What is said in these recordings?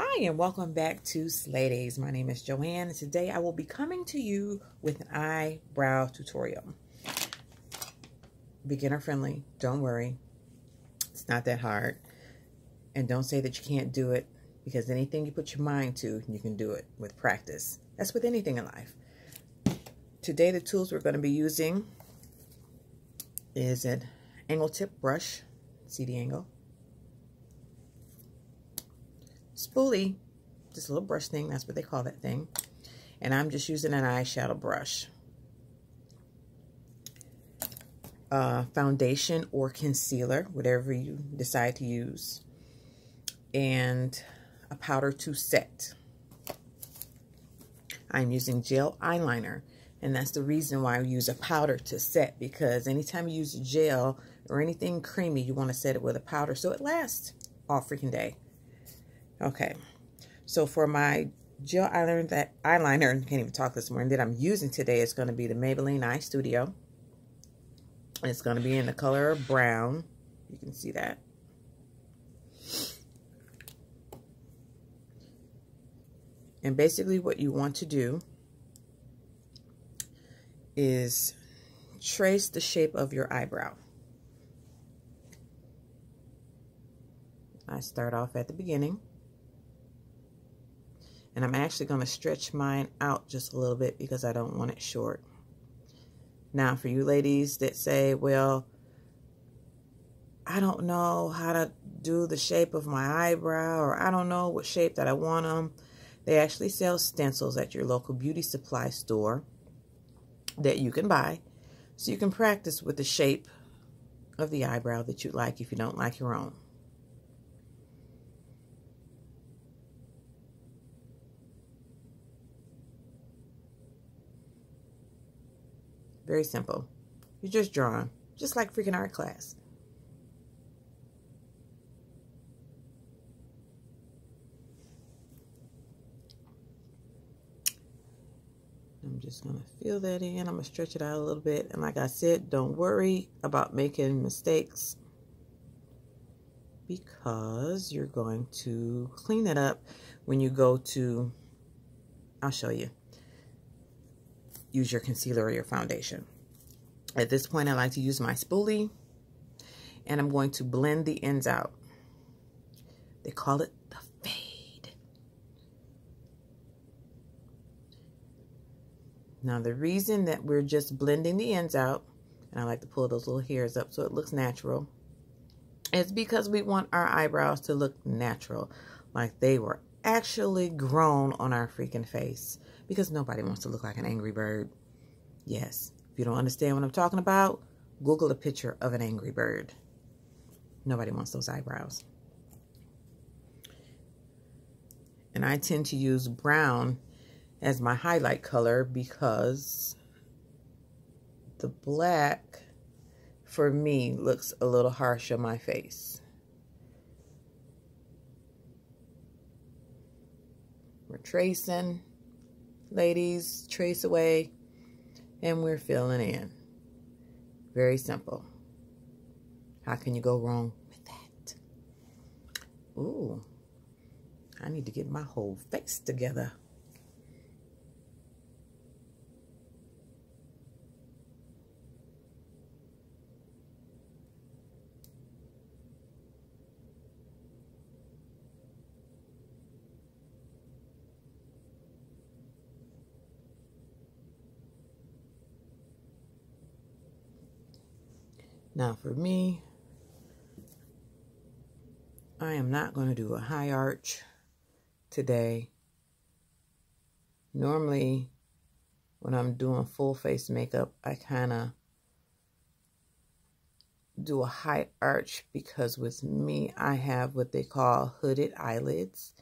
Hi and welcome back to Slay Days. My name is Joanne and today I will be coming to you with an eyebrow tutorial. Beginner friendly, don't worry. It's not that hard. And don't say that you can't do it because anything you put your mind to, you can do it with practice. That's with anything in life. Today the tools we're going to be using is an angle tip brush, see the angle, spoolie, just a little brush thing, that's what they call that thing, and I'm just using an eyeshadow brush, foundation or concealer, whatever you decide to use, and a powder to set. I'm using gel eyeliner, and that's the reason why I use a powder to set, because anytime you use gel or anything creamy, you want to set it with a powder so it lasts all freaking day. Okay, so for my gel eyeliner, can't even talk this morning, that I'm using today is going to be the Maybelline Eye Studio. It's going to be in the color brown. You can see that. And basically what you want to do is trace the shape of your eyebrow. I start off at the beginning. And I'm actually going to stretch mine out just a little bit because I don't want it short. Now, for you ladies that say, well, I don't know how to do the shape of my eyebrow, or I don't know what shape that I want them, they actually sell stencils at your local beauty supply store that you can buy. So you can practice with the shape of the eyebrow that you like if you don't like your own. Very simple. You're just drawing, just like freaking art class. I'm just going to fill that in. I'm going to stretch it out a little bit. And like I said, don't worry about making mistakes because you're going to clean it up when you go to, I'll show you, use your concealer or your foundation. At this point, I like to use my spoolie, and I'm going to blend the ends out. They call it the fade. Now, the reason that we're just blending the ends out, and I like to pull those little hairs up so it looks natural, is because we want our eyebrows to look natural, like they were actually grown on our freaking face, because nobody wants to look like an angry bird. Yes, if you don't understand what I'm talking about, Google a picture of an angry bird. Nobody wants those eyebrows. And I tend to use brown as my highlight color because the black, for me, looks a little harsh on my face. We're tracing. Ladies, trace away, and we're filling in. Very simple. How can you go wrong with that? Ooh, I need to get my whole face together. Now for me, I am not going to do a high arch today. Normally, when I'm doing full face makeup, I kind of do a high arch because with me, I have what they call hooded eyelids.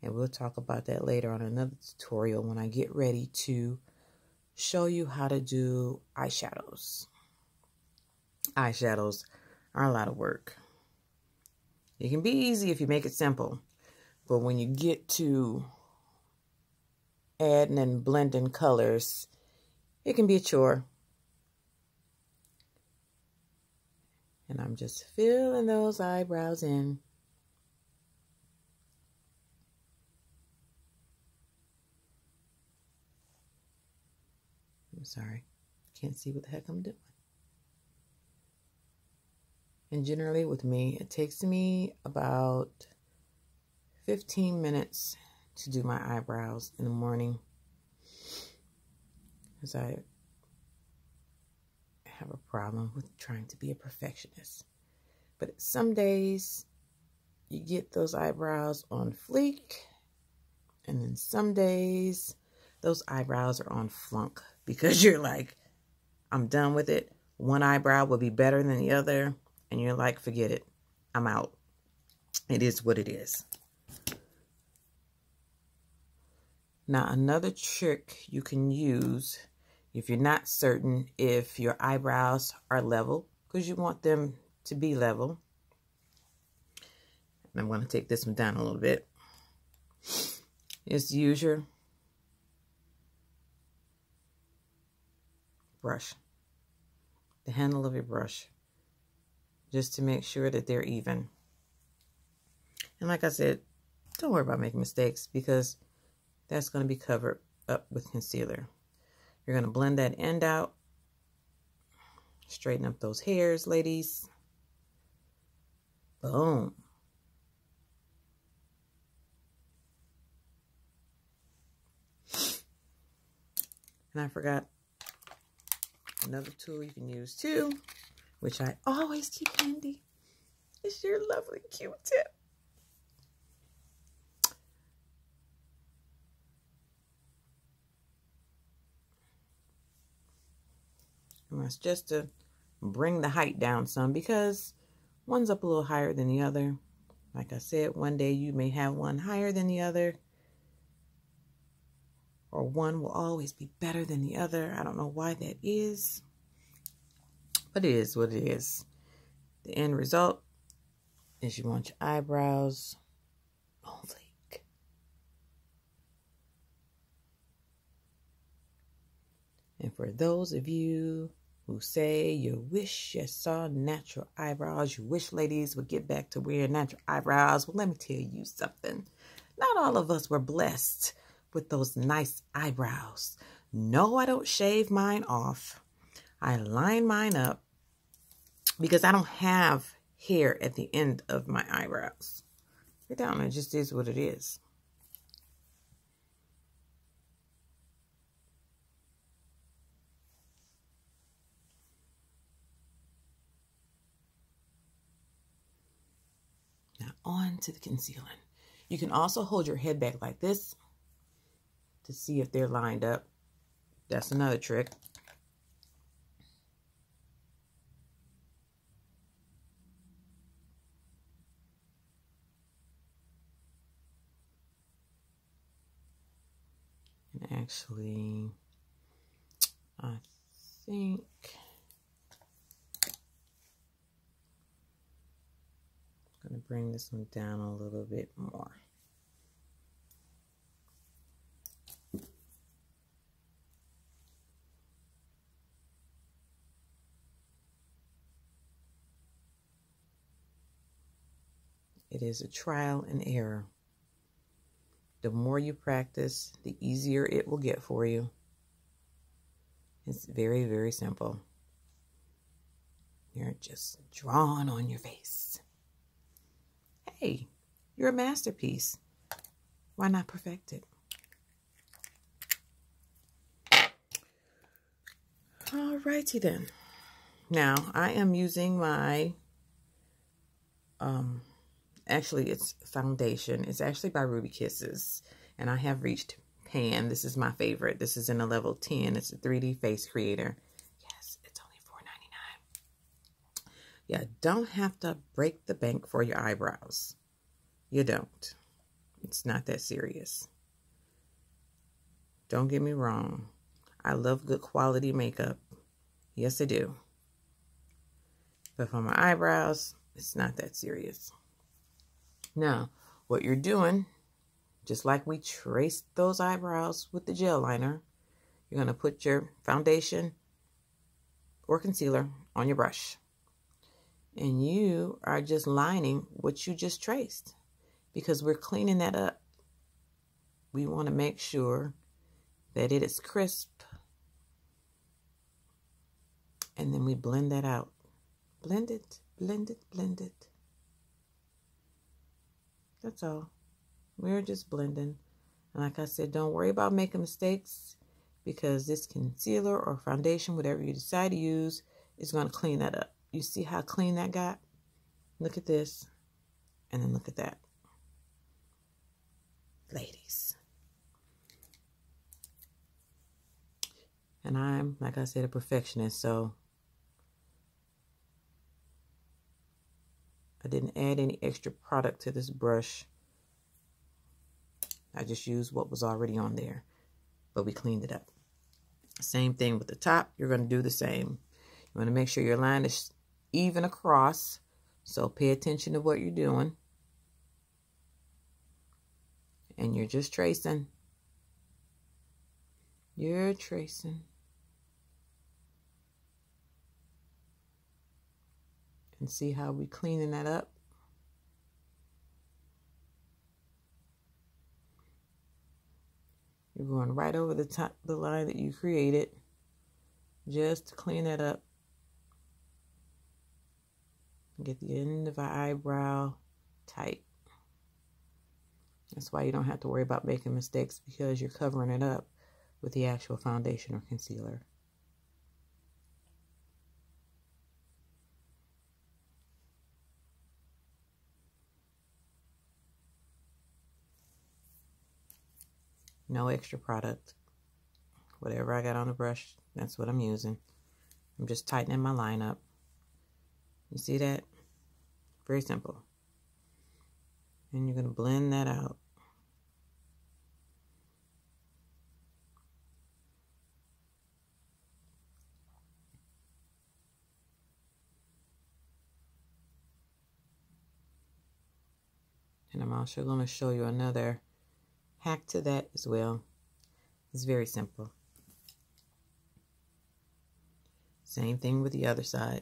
And we'll talk about that later on another tutorial when I get ready to show you how to do eyeshadows. Eyeshadows are a lot of work. It can be easy if you make it simple, but when you get to adding and blending colors, it can be a chore. And I'm just filling those eyebrows in. I'm sorry. Can't see what the heck I'm doing. And generally with me, it takes me about 15 minutes to do my eyebrows in the morning, because I have a problem with trying to be a perfectionist. But some days you get those eyebrows on fleek, and then some days those eyebrows are on flunk because you're like, I'm done with it. One eyebrow will be better than the other, and you're like, forget it. I'm out. It is what it is. Now, another trick you can use if you're not certain if your eyebrows are level, because you want them to be level. And I'm going to take this one down a little bit. Is to use your brush, the handle of your brush, just to make sure that they're even. And like I said, don't worry about making mistakes, because that's going to be covered up with concealer. You're going to blend that end out. Straighten up those hairs, ladies. Boom. And I forgot another tool you can use too, which I always keep handy. It's your lovely Q-tip. And that's just to bring the height down some, because one's up a little higher than the other. Like I said, one day you may have one higher than the other, or one will always be better than the other. I don't know why that is, but it is what it is. The end result is you want your eyebrows on fleek. And for those of you who say you wish you saw natural eyebrows, you wish ladies would get back to wearing natural eyebrows, well, let me tell you something. Not all of us were blessed with those nice eyebrows. No, I don't shave mine off. I line mine up because I don't have hair at the end of my eyebrows. It down, it just is what it is. Now on to the concealing. You can also hold your head back like this to see if they're lined up. That's another trick. And actually, I think I'm going to bring this one down a little bit more. It is a trial and error. The more you practice, the easier it will get for you. It's very, very simple. You're just drawn on your face. Hey, you're a masterpiece. Why not perfect it? Alrighty then. Now, I am using my, actually it's foundation. It's actually by Ruby Kisses. And I have reached Pan. This is my favorite. This is in a level 10. It's a 3D face creator. Yes, it's only $4.99. Yeah, don't have to break the bank for your eyebrows. You don't. It's not that serious. Don't get me wrong. I love good quality makeup. Yes, I do. But for my eyebrows, it's not that serious. Now, what you're doing, just like we traced those eyebrows with the gel liner, you're going to put your foundation or concealer on your brush. And you are just lining what you just traced, because we're cleaning that up. We want to make sure that it is crisp And then we blend that out. Blend it, blend it, blend it. That's all. We're just blending. And like I said, don't worry about making mistakes, because this concealer or foundation, whatever you decide to use, is going to clean that up. You see how clean that got? Look at this. And then look at that. Ladies. And I'm, like I said, a perfectionist, so I didn't add any extra product to this brush. I just used what was already on there, but we cleaned it up. Same thing with the top. You're going to do the same. You want to make sure your line is even across, so pay attention to what you're doing. And you're just tracing. You're tracing. And see how we cleaning that up? You're going right over the top, the line that you created, just to clean that up. Get the end of our eyebrow tight. That's why you don't have to worry about making mistakes, because you're covering it up with the actual foundation or concealer. No extra product. Whatever I got on the brush, that's what I'm using. I'm just tightening my line up. You see that? Very simple. And you're going to blend that out. And I'm also going to show you another hack to that as well. It's very simple. Same thing with the other side.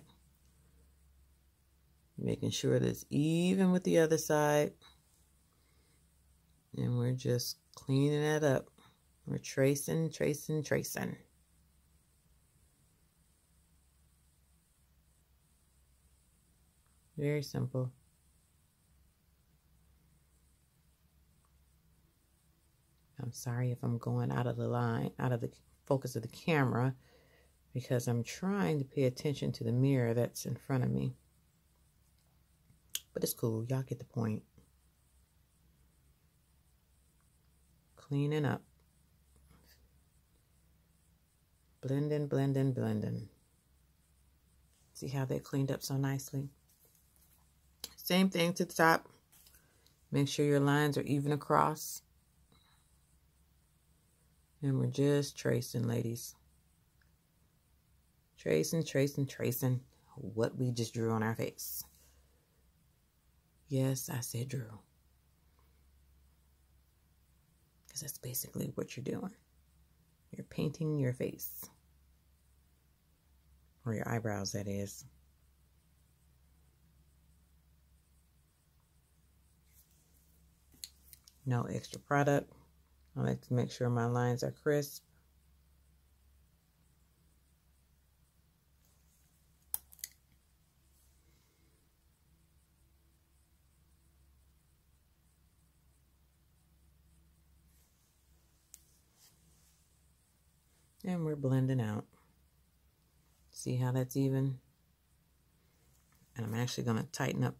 Making sure that it's even with the other side. And we're just cleaning that up. We're tracing, tracing, tracing. Very simple. I'm sorry if I'm going out of the line, out of the focus of the camera, because I'm trying to pay attention to the mirror that's in front of me. But it's cool. Y'all get the point. Cleaning up. Blending, blending, blending. See how they cleaned up so nicely? Same thing to the top. Make sure your lines are even across. And we're just tracing, ladies. Tracing, tracing, tracing what we just drew on our face. Yes, I said drew. Because that's basically what you're doing. You're painting your face. Or your eyebrows, that is. No extra product. I like to make sure my lines are crisp. And we're blending out. See how that's even? And I'm actually going to tighten up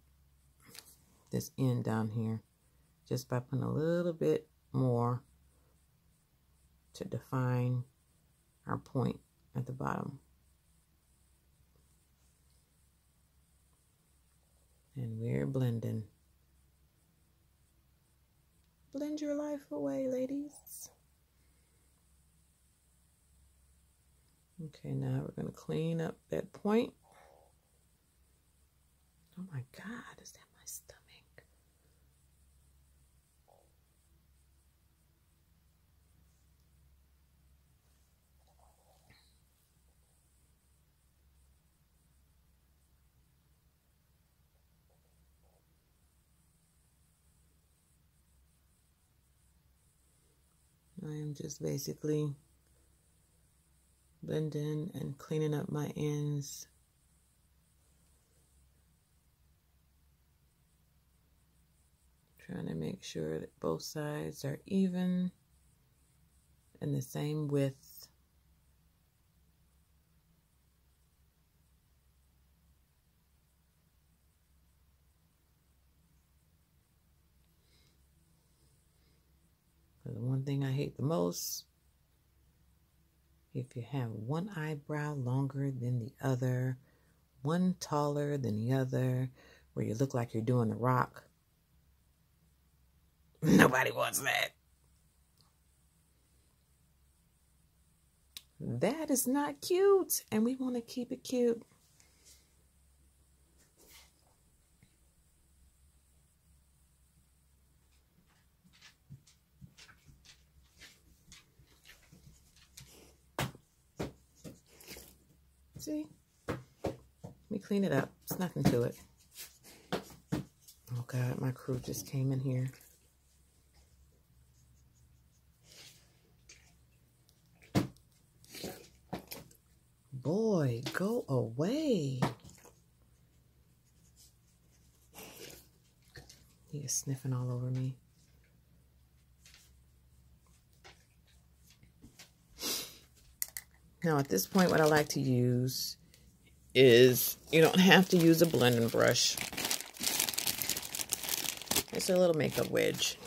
this end down here just by putting a little bit more to define our point at the bottom. And we're blending. Blend your life away, ladies. Okay, now we're going to clean up that point. Oh my God, is that my stomach? I am just basically Blending and cleaning up my ends. Trying to make sure that both sides are even and the same width. The one thing I hate the most, if you have one eyebrow longer than the other, one taller than the other, where you look like you're doing the rock. Nobody wants that. That is not cute, and we want to keep it cute. See? Let me clean it up. It's nothing to it. Oh God, my crew just came in here. Boy, go away. He is sniffing all over me. Now at this point, what I like to use is, you don't have to use a blending brush. It's a little makeup wedge.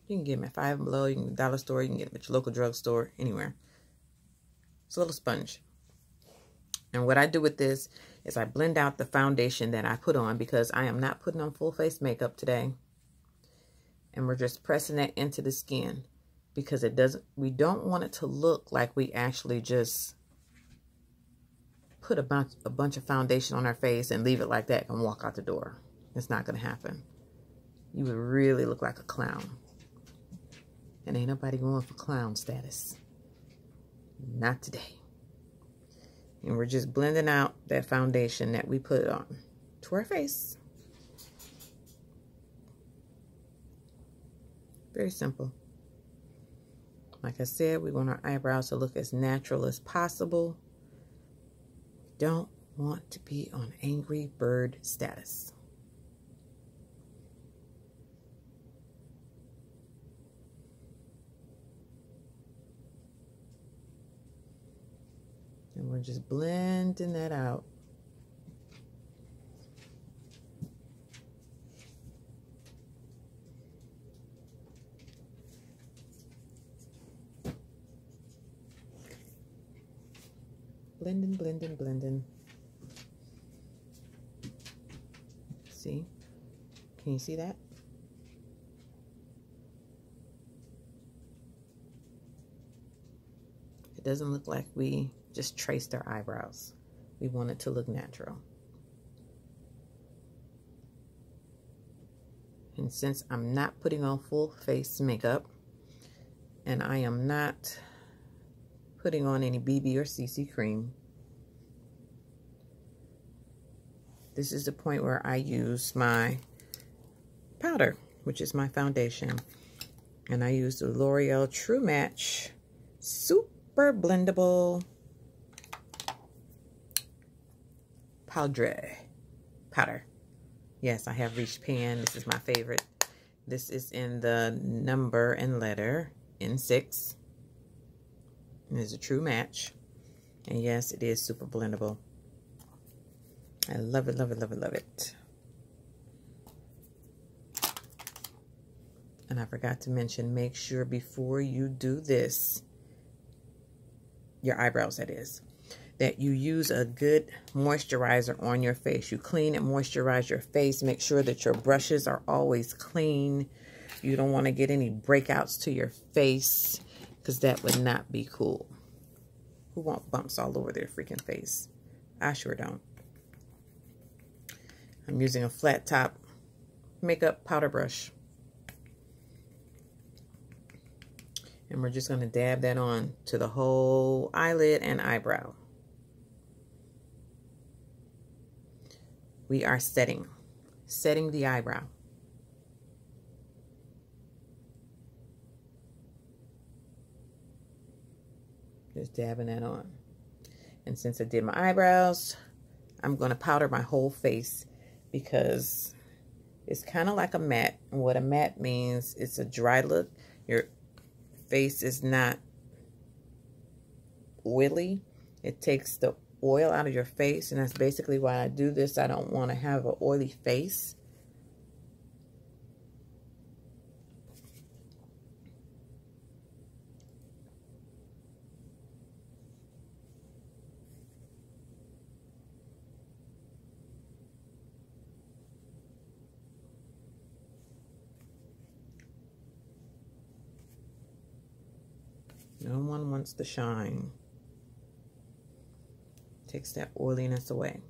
You can get them at Five Below, you can get them at the dollar store, you can get them at your local drugstore, anywhere. It's a little sponge. And what I do with this is I blend out the foundation that I put on, because I am not putting on full face makeup today. And we're just pressing that into the skin, because we don't want it to look like we actually just put a bunch of foundation on our face and leave it like that and walk out the door. It's not going to happen. You would really look like a clown. And ain't nobody going for clown status. Not today. And we're just blending out that foundation that we put on to our face. Very simple. Like I said, we want our eyebrows to look as natural as possible. Don't want to be on Angry Bird status. And we're just blending that out. Blending, blending, blending. See? Can you see that? It doesn't look like we just traced our eyebrows. We want it to look natural. And since I'm not putting on full face makeup, and I am not putting on any BB or CC cream, this is the point where I use my powder, which is my foundation. And I use the L'Oreal True Match Super Blendable powder. Yes, I have reached pan. This is my favorite. This is in the number and letter N6. It is a true match. And yes, it is super blendable. I love it, love it, love it, love it. And I forgot to mention, make sure before you do this, your eyebrows that is, that you use a good moisturizer on your face. You clean and moisturize your face. Make sure that your brushes are always clean. You don't want to get any breakouts to your face, because that would not be cool. Who want bumps all over their freaking face? I sure don't. I'm using a flat top makeup powder brush. And we're just going to dab that on to the whole eyelid and eyebrow. We are setting the eyebrow. Just dabbing that on. And since I did my eyebrows, I'm going to powder my whole face because it's kind of like a matte. And what a matte means, it's a dry look. Your face is not oily. It takes the oil out of your face, and that's basically why I do this. I don't want to have an oily face. No one wants to shine. Takes that oiliness away.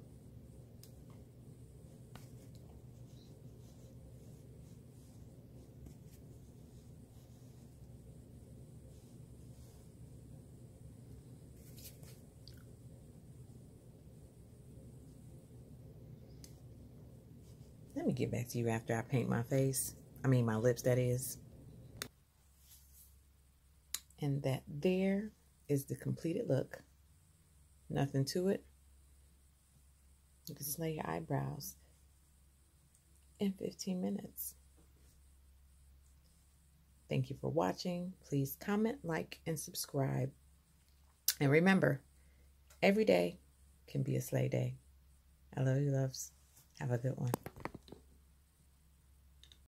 Let me get back to you after I paint my face. I mean my lips, that is. And that there is the completed look. Nothing to it. You can slay your eyebrows in 15 minutes. Thank you for watching. Please comment, like, and subscribe. And remember, every day can be a slay day. I love you, loves. Have a good one.